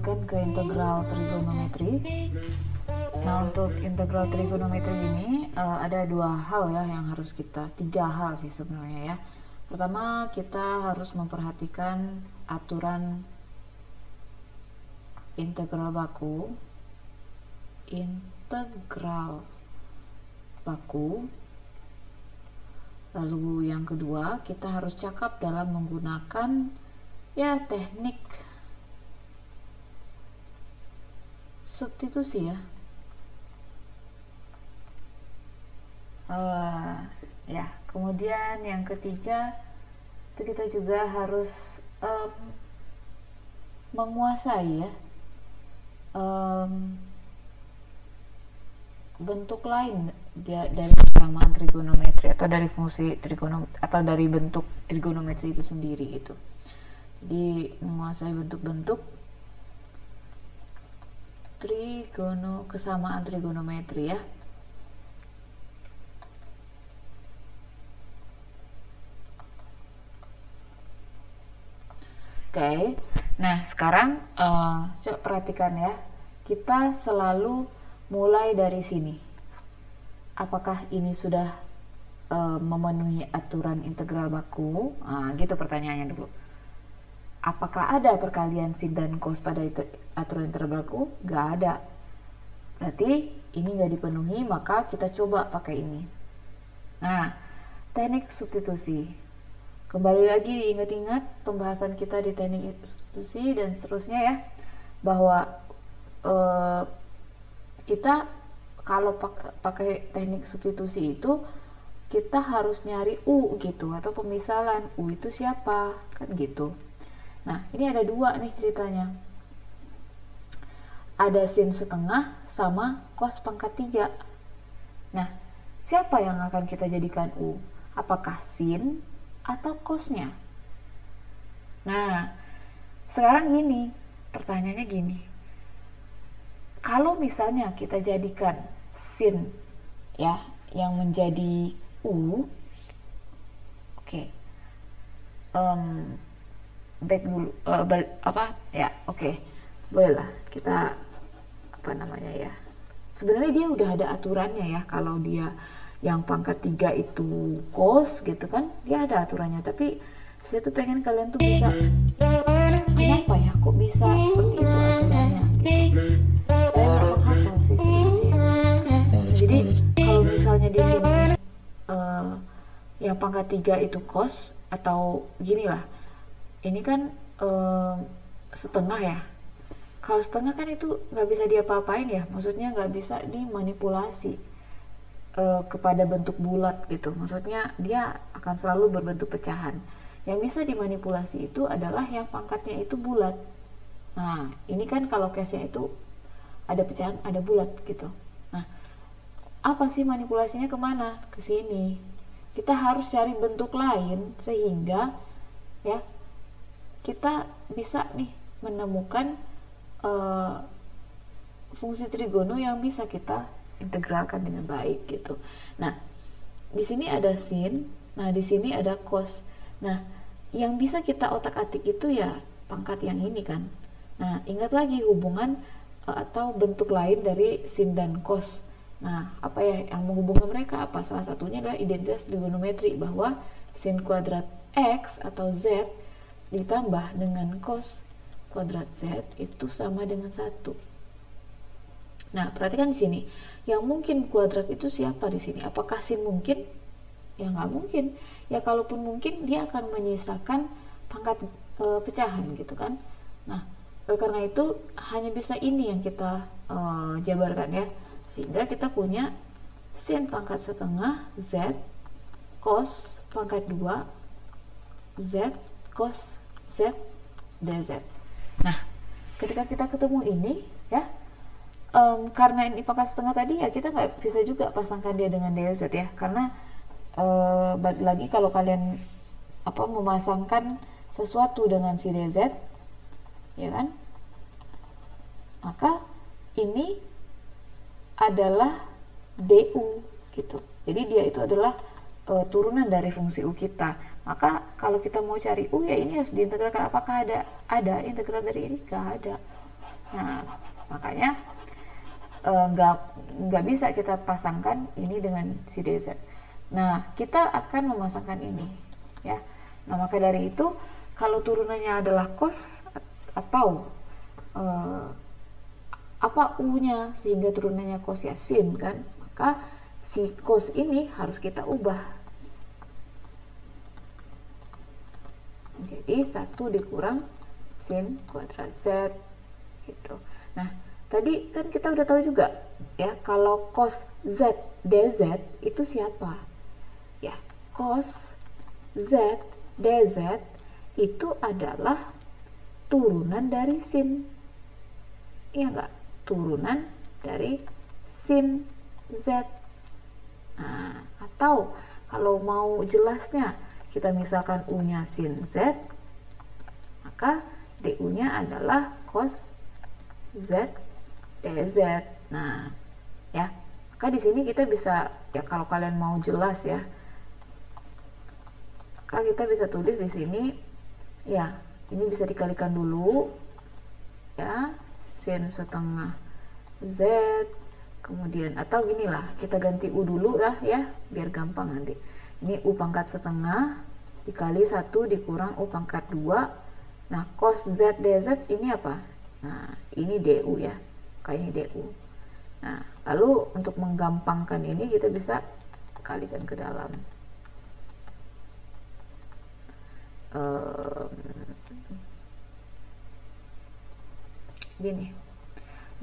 lanjutkan ke integral trigonometri. Nah, untuk integral trigonometri ini ada tiga hal sih sebenarnya ya. Pertama, kita harus memperhatikan aturan integral baku. Lalu yang kedua, kita harus cakap dalam menggunakan ya teknik substitusi ya. Kemudian yang ketiga itu kita juga harus menguasai ya bentuk lain dari persamaan trigonometri atau dari fungsi trigonometri atau dari bentuk trigonometri itu sendiri gitu. Jadi menguasai bentuk-bentuk kesamaan trigonometri ya. Oke, nah sekarang coba perhatikan ya, kita selalu mulai dari sini. Apakah ini sudah memenuhi aturan integral baku? Nah, gitu pertanyaannya dulu. Apakah ada perkalian sin dan cos pada aturan integral baku? Gak ada. Berarti ini gak dipenuhi, maka kita coba pakai ini. Nah, teknik substitusi. Kembali lagi diingat-ingat pembahasan kita di teknik substitusi dan seterusnya ya, bahwa kita kalau pakai teknik substitusi itu kita harus nyari U gitu, atau pemisalan U itu siapa kan gitu. Nah, ini ada dua nih ceritanya, ada sin setengah sama cos pangkat 3. Nah, siapa yang akan kita jadikan U? Apakah sin atau cosnya? Nah, sekarang gini, pertanyaannya gini, kalau misalnya kita jadikan sin ya yang menjadi U, oke. Back dulu bolehlah kita sebenarnya dia udah ada aturannya ya. Kalau dia yang pangkat 3 itu cos gitu kan, dia ada aturannya, tapi saya tuh pengen kalian tuh bisa, kenapa ya kok bisa seperti itu aturannya gitu, supaya nggak menghafal sih sebenarnya. Jadi kalau misalnya di sini yang pangkat 3 itu cos, atau gini lah, ini kan setengah ya. Kalau setengah kan itu nggak bisa diapa-apain ya, maksudnya nggak bisa dimanipulasi kepada bentuk bulat gitu. Maksudnya dia akan selalu berbentuk pecahan. Yang bisa dimanipulasi itu adalah yang pangkatnya itu bulat. Nah, ini kan kalau case-nya itu ada pecahan, ada bulat gitu. Nah, apa sih manipulasinya kemana? Ke sini. Kita harus cari bentuk lain sehingga ya kita bisa nih menemukan fungsi trigono yang bisa kita integralkan dengan baik gitu. Nah, di sini ada sin, nah di sini ada cos. Nah, yang bisa kita otak-atik itu ya pangkat yang ini kan. Nah, ingat lagi hubungan atau bentuk lain dari sin dan cos. Nah, apa ya yang menghubungkan mereka? Apa? Salah satunya adalah identitas trigonometri, bahwa sin kuadrat x atau z ditambah dengan cos kuadrat z itu sama dengan 1. Nah, perhatikan di sini. Yang mungkin kuadrat itu siapa di sini? Apakah sin mungkin? Ya nggak mungkin. Ya kalaupun mungkin, dia akan menyisakan pangkat pecahan gitu kan. Nah, karena itu hanya bisa ini yang kita jabarkan ya. Sehingga kita punya sin pangkat setengah z cos pangkat 2 z cos z dz. Nah, ketika kita ketemu ini ya, karena ini pangkat setengah tadi ya, kita nggak bisa juga pasangkan dia dengan dz ya, karena balik lagi kalau kalian memasangkan sesuatu dengan si dz ya kan, maka ini adalah du gitu. Jadi dia itu adalah turunan dari fungsi u kita. Maka kalau kita mau cari u ya ini harus diintegralkan. Apakah ada integral dari ini? Gak ada. Nah, makanya nggak bisa kita pasangkan ini dengan si dz. Nah, kita akan memasangkan ini, ya. Nah, maka dari itu kalau turunannya adalah cos atau apa u-nya sehingga turunannya cos ya sin kan, maka si cos ini harus kita ubah. Jadi 1 dikurang sin kuadrat z gitu. Nah, tadi kan kita udah tahu juga ya kalau cos z dz itu siapa? Ya, cos z dz itu adalah turunan dari sin. Iya enggak? Turunan dari sin z. Nah, atau kalau mau jelasnya kita misalkan u-nya sin z, maka du-nya adalah cos z dz. Nah, ya. Maka di sini kita bisa ya kalau kalian mau jelas ya, maka kita bisa tulis di sini ya, ini bisa dikalikan dulu ya, sin setengah z, kemudian atau gini lah, kita ganti u dulu lah ya biar gampang nanti. Ini u pangkat setengah dikali 1 dikurang u pangkat 2. Nah, cos z dz ini apa? Nah, ini du ya, kayak ini du. Nah, lalu untuk menggampangkan ini kita bisa kalikan ke dalam. Gini,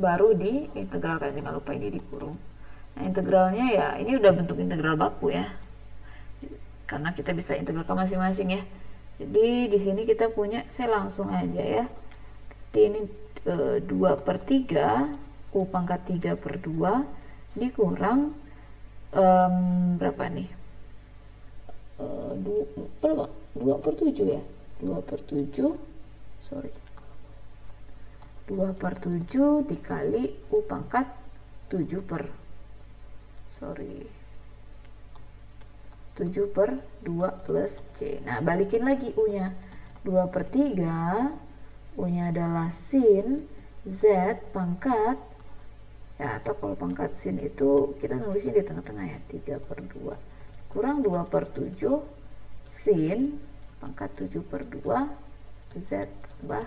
baru diintegralkan, jangan lupa ini dikurung. Nah, integralnya ya ini udah bentuk integral baku ya, karena kita bisa integralkan masing-masing ya. Jadi di sini kita punya, saya langsung aja ya, ini 2/3 u pangkat 3/2 dikurang berapa nih, 2/7 ya, 2/7 sorry 2/7 dikali u pangkat 7/2 plus c. Nah, balikin lagi u-nya, 2/3 u-nya adalah sin z pangkat ya, atau kalau pangkat sin itu kita nulisnya di tengah-tengah ya, 3/2 kurang 2/7 sin pangkat 7/2 z tambah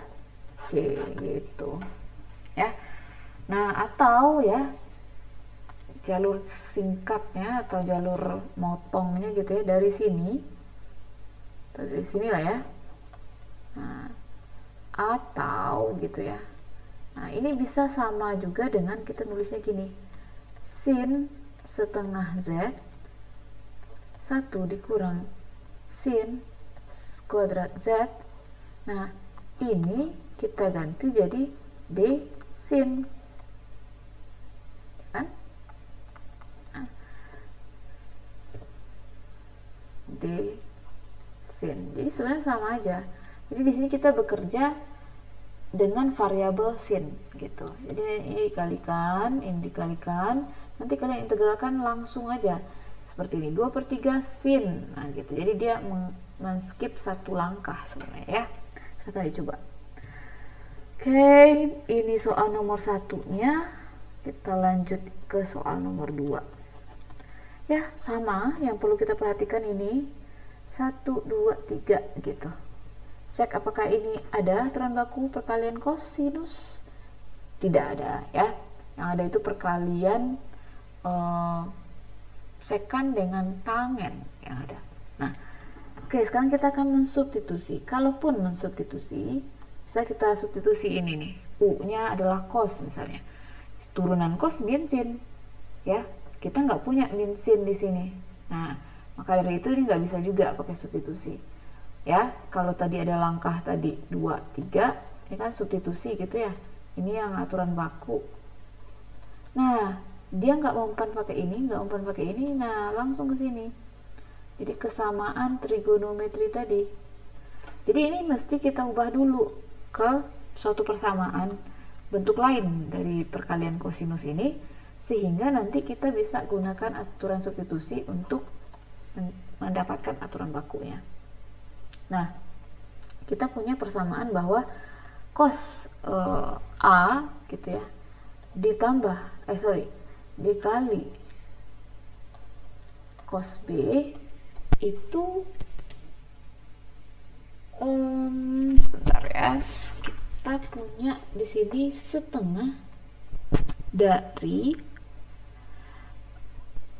c gitu ya. Nah, atau ya jalur singkatnya atau jalur motongnya gitu ya, dari sini atau dari sini lah ya. Nah, atau gitu ya. Nah, ini bisa sama juga dengan kita nulisnya gini, sin setengah z 1 dikurang sin kuadrat z. Nah, ini kita ganti jadi d sin kan, nah, d sin. Jadi sebenarnya sama aja. Jadi di sini kita bekerja dengan variabel sin gitu. Jadi ini dikalikan, nanti kalian integralkan langsung aja seperti ini, 2/3 sin. Nah gitu. Jadi dia men-skip satu langkah sebenarnya ya. Sekarang dicoba. Oke, ini soal nomor 1-nya. Kita lanjut ke soal nomor 2. Ya, sama, yang perlu kita perhatikan ini 1, 2, 3 gitu. Cek apakah ini ada aturan baku perkalian kosinus. Tidak ada ya. Yang ada itu perkalian sekan dengan tangen yang ada. Nah, oke, sekarang kita akan mensubstitusi. Kalaupun mensubstitusi, bisa kita substitusi ini nih, u-nya adalah cos misalnya, turunan cos min sin ya, kita nggak punya min sin di sini. Nah, maka dari itu ini nggak bisa juga pakai substitusi ya. Kalau tadi ada langkah tadi 2, 3, ini kan substitusi gitu ya, ini yang aturan baku. Nah, dia nggak mempan pakai ini, nggak mempan pakai ini, nah langsung ke sini. Jadi kesamaan trigonometri tadi. Jadi ini mesti kita ubah dulu ke suatu persamaan bentuk lain dari perkalian kosinus ini, sehingga nanti kita bisa gunakan aturan substitusi untuk mendapatkan aturan bakunya. Nah, kita punya persamaan bahwa cos A gitu ya ditambah dikali cos B itu sebentar ya, kita punya di sini setengah dari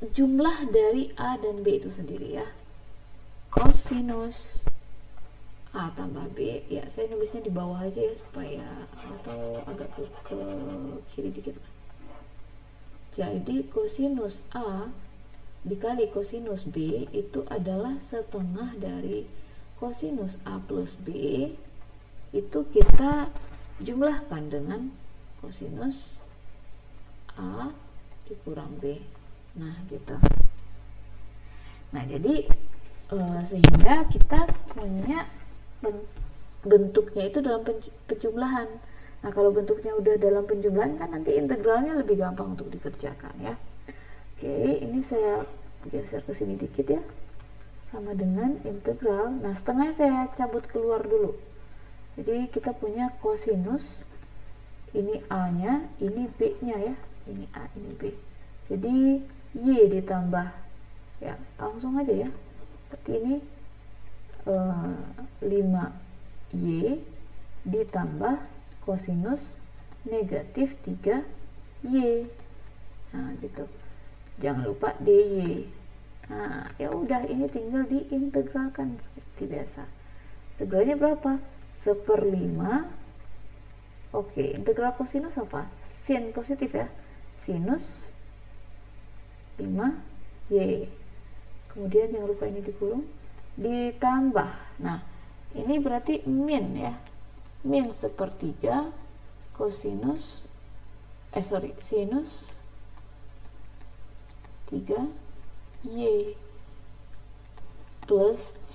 jumlah dari A dan B itu sendiri ya, cosinus A tambah B. Ya saya nulisnya di bawah aja ya supaya, atau agak ke kiri dikit lah. Jadi cosinus A dikali cosinus B itu adalah setengah dari cosinus A plus B, itu kita jumlahkan dengan cosinus A dikurang B. Nah gitu. Nah jadi sehingga kita punya bentuknya itu dalam penjumlahan. Nah kalau bentuknya udah dalam penjumlahan kan nanti integralnya lebih gampang untuk dikerjakan ya. Oke, ini saya geser ke sini dikit ya, sama dengan integral. Nah setengah saya cabut keluar dulu, jadi kita punya cosinus, ini A nya, ini B nya ya, ini A ini B, jadi Y ditambah ya langsung aja ya, berarti ini 5Y ditambah cosinus negatif 3Y. Nah gitu, jangan lupa DY. Nah ya udah, ini tinggal diintegralkan seperti biasa. Integralnya berapa? 1/5. Oke, integral cosinus apa? Sin positif ya, sinus 5Y. Kemudian jangan lupa ini dikurung, ditambah. Nah ini berarti min ya, min 1/3 cosinus sinus 3Y plus C.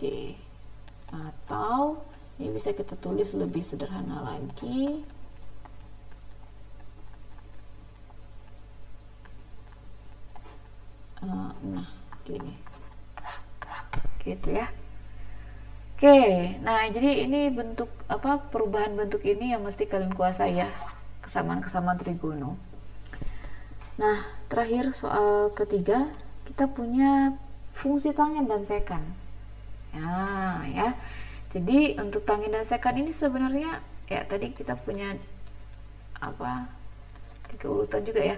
Atau ini bisa kita tulis lebih sederhana lagi, nah gini gitu ya. Oke, nah jadi ini bentuk apa, perubahan bentuk ini yang mesti kalian kuasai ya, kesamaan trigono. Nah terakhir soal ketiga, kita punya fungsi tangen dan sekan ya. Jadi untuk tangen dan sekan ini sebenarnya ya tadi kita punya apa, 3 urutan juga ya.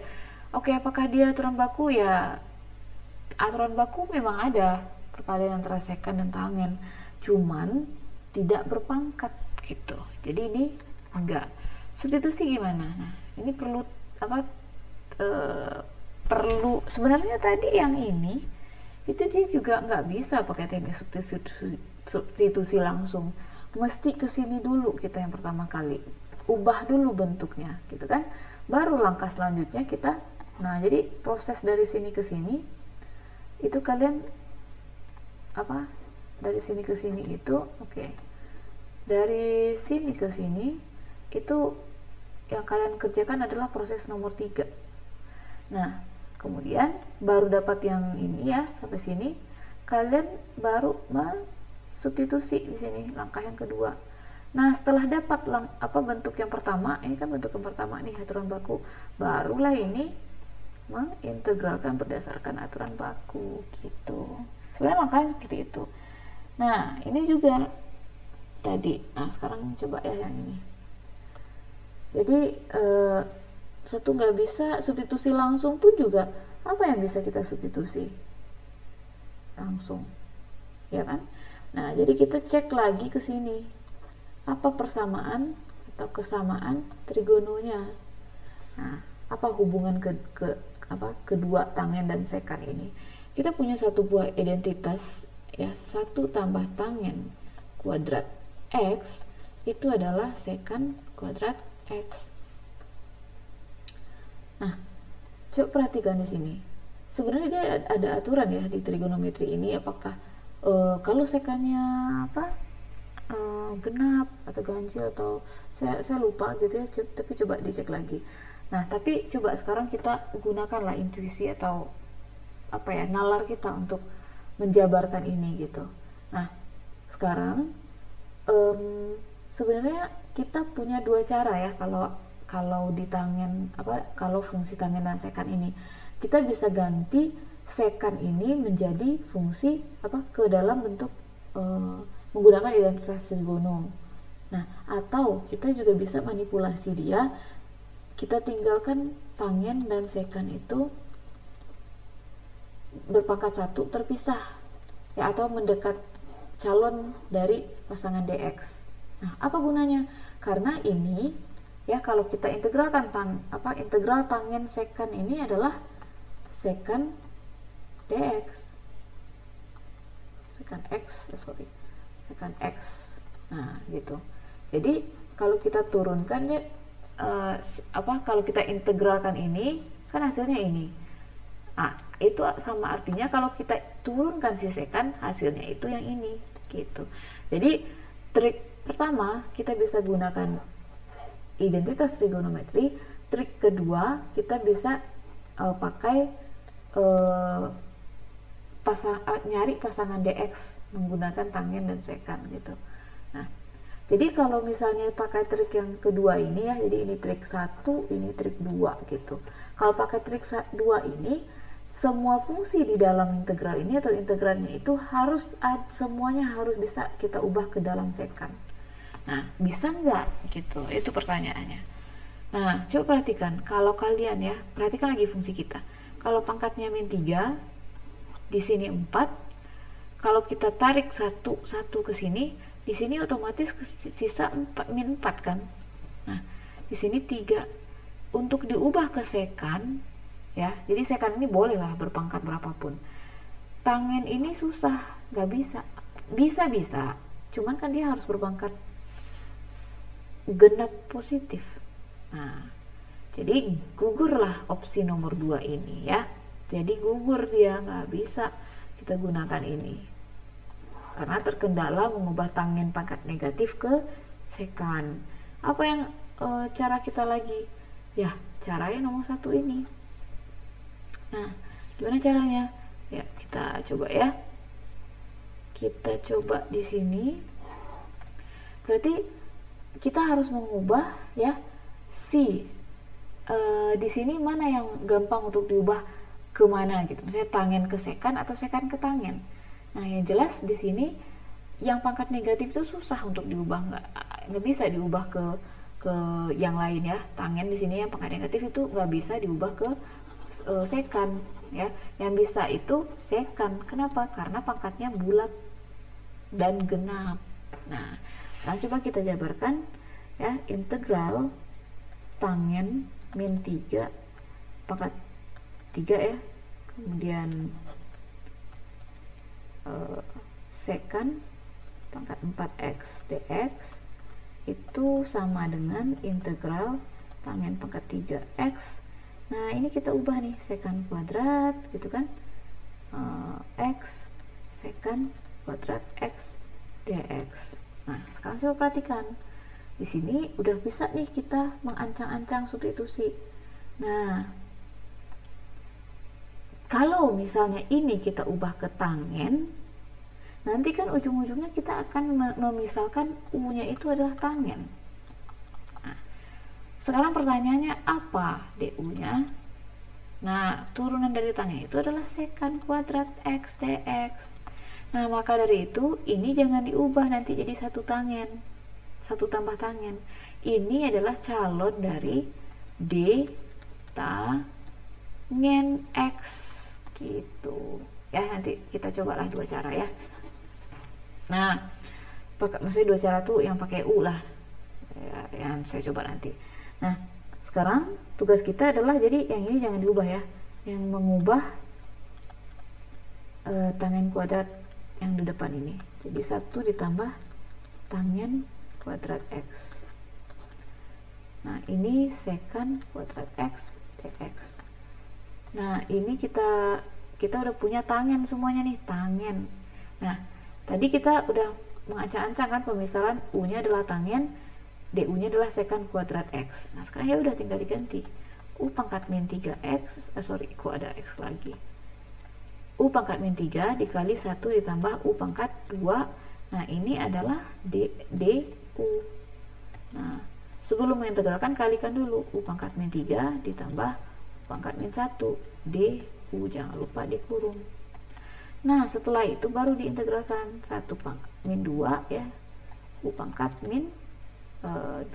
Oke, apakah dia aturan baku? Ya aturan baku memang ada perkalian antara sekan dan tangen, cuman tidak berpangkat gitu. Jadi ini enggak. Substitusi gimana? Nah ini perlu apa, perlu sebenarnya tadi yang ini itu dia juga nggak bisa pakai teknik substitusi langsung, mesti kesini dulu kita yang pertama kali, ubah dulu bentuknya gitu kan, baru langkah selanjutnya kita. Nah jadi proses dari sini ke sini itu kalian apa, dari sini ke sini itu oke. Dari sini ke sini itu yang kalian kerjakan adalah proses nomor 3. Nah kemudian baru dapat yang ini ya, sampai sini kalian baru substitusi di sini langkah yang kedua. Nah setelah dapat bentuk yang pertama, ini kan bentuk yang pertama nih aturan baku, barulah ini mengintegralkan berdasarkan aturan baku gitu. Sebenarnya langkahnya seperti itu. Nah ini juga tadi. Nah sekarang coba ya yang ini. Jadi satu nggak bisa substitusi langsung pun juga, apa yang bisa kita substitusi langsung ya kan. Nah jadi kita cek lagi ke sini, apa persamaan atau kesamaan trigononya. Nah apa hubungan kedua tangen dan sekan ini. Kita punya satu buah identitas ya, 1 tambah tangen kuadrat X itu adalah sekan kuadrat X. Nah coba perhatikan di sini, sebenarnya dia ada aturan ya di trigonometri ini, apakah kalau sekannya genap atau ganjil atau saya lupa gitu ya, tapi coba dicek lagi. Nah tapi coba sekarang kita gunakanlah intuisi atau apa ya, nalar kita untuk menjabarkan ini gitu. Nah sekarang sebenarnya kita punya dua cara ya kalau di tangen kalau fungsi tangen dan sekan ini. Kita bisa ganti sekan ini menjadi fungsi ke dalam bentuk menggunakan identitas trigono. Nah, atau kita juga bisa manipulasi dia, kita tinggalkan tangen dan sekan itu berpangkat satu terpisah ya, atau mendekat calon dari pasangan dx. Nah, apa gunanya? Karena ini ya, kalau kita integralkan integral tangen sekan ini adalah sekan dx, sekan x. Nah, gitu. Jadi kalau kita turunkan ya, kalau kita integralkan ini kan hasilnya ini. Nah, itu sama artinya kalau kita turunkan si sekan, hasilnya itu yang ini, gitu. Jadi trik pertama kita bisa gunakan identitas trigonometri. Trik kedua kita bisa pakai nyari pasangan dx menggunakan tangen dan sekan, gitu. Nah, jadi kalau misalnya pakai trik yang kedua ini ya, jadi ini trik 1, ini trik 2 gitu. Kalau pakai trik 2 ini, semua fungsi di dalam integral ini atau integralnya itu semuanya harus bisa kita ubah ke dalam sekan. Nah, bisa nggak gitu? Itu pertanyaannya. Nah, coba perhatikan, kalau kalian ya, perhatikan lagi fungsi kita. Kalau pangkatnya min 3, di sini 4, kalau kita tarik satu ke sini, di sini otomatis sisa min 4 kan. Nah, di sini 3. Untuk diubah ke sekan ya, jadi sekan ini bolehlah berpangkat berapapun. Tangen ini susah, nggak bisa. Bisa, cuman kan dia harus berpangkat genap positif. Nah, jadi gugurlah opsi nomor 2 ini ya. Jadi gugur dia, nggak bisa kita gunakan ini. Karena terkendala mengubah tangen pangkat negatif ke sekan. Apa yang cara kita lagi? Ya, caranya nomor 1 ini. Nah, gimana caranya? Ya, kita coba ya. Kita coba di sini. Berarti kita harus mengubah ya di sini mana yang gampang untuk diubah ke mana gitu. Misalnya tangen ke sekan atau sekan ke tangen. Nah, yang jelas di sini yang pangkat negatif itu susah untuk diubah, nggak bisa diubah ke yang lain ya. Tangen di sini yang pangkat negatif itu nggak bisa diubah ke sekan ya. Yang bisa itu sekan. Kenapa? Karena pangkatnya bulat dan genap. Nah, sekarang coba kita jabarkan ya, integral tangen min 3 pangkat 3 ya, kemudian sekan pangkat 4x dx itu sama dengan integral tangen pangkat 3x. Nah, ini kita ubah nih, sekan kuadrat gitu kan, x sekan kuadrat x dx. Nah, sekarang coba perhatikan, di sini udah bisa nih kita mengancang-ancang substitusi. Nah, kalau misalnya ini kita ubah ke tangen, nanti kan ujung-ujungnya kita akan memisalkan u-nya itu adalah tangen. Sekarang pertanyaannya apa du-nya? Nah, turunan dari tangen itu adalah sekan kuadrat x dx. Nah, maka dari itu ini jangan diubah nanti jadi satu tangen, satu tambah tangen. Ini adalah calon dari d tangen x gitu. Ya, nanti kita cobalah dua cara ya. Nah, maksudnya dua cara tuh yang pakai u lah ya, yang saya coba nanti. Nah, sekarang tugas kita adalah, jadi yang ini jangan diubah ya, yang mengubah tangen kuadrat yang di depan ini. Jadi 1 ditambah tangen kuadrat x. Nah, ini sekan kuadrat x dx. Nah, ini kita udah punya tangen semuanya nih, tangen. Nah, tadi kita udah mengancang-ancang kan pemisalan, u-nya adalah tangen, du-nya adalah sekan kuadrat x. Nah, sekarang ya udah tinggal diganti. U pangkat min 3x, kok ada x lagi. U pangkat min 3 dikali 1 ditambah U pangkat 2. Nah, ini adalah du. Nah, sebelum mengintegralkan kalikan dulu U pangkat min 3 ditambah U pangkat min 1 D U, jangan lupa dikurung. Nah, setelah itu baru diintegralkan 1 pangkat min 2 ya, U pangkat min 2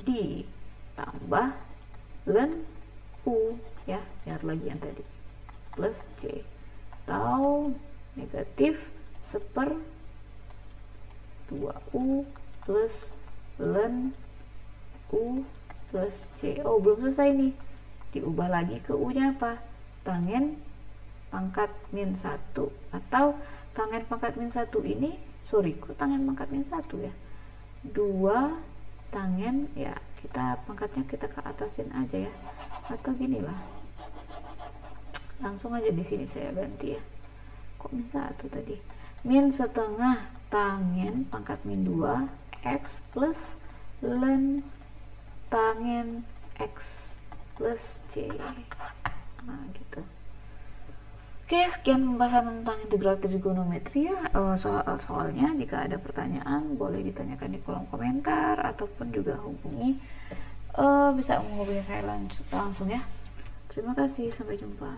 ditambah ln U ya, lihat lagi yang tadi, plus C atau negatif 1/2U plus ln U plus C. Oh, belum selesai nih, diubah lagi ke U nya apa, tangen pangkat min 1 atau tangen pangkat min 1 ini, sorry kok tangen pangkat min 1 ya, 2 tangen ya, kita pangkatnya kita ke atasin aja ya, atau gini lah, langsung aja di sini saya ganti ya, kok min 1 tadi, min setengah tangen pangkat min 2 X plus ln tangen X plus C. Nah gitu. Oke, sekian pembahasan tentang integral trigonometri ya. Soalnya jika ada pertanyaan boleh ditanyakan di kolom komentar ataupun juga hubungi, bisa menghubungi saya langsung ya. Terima kasih, sampai jumpa.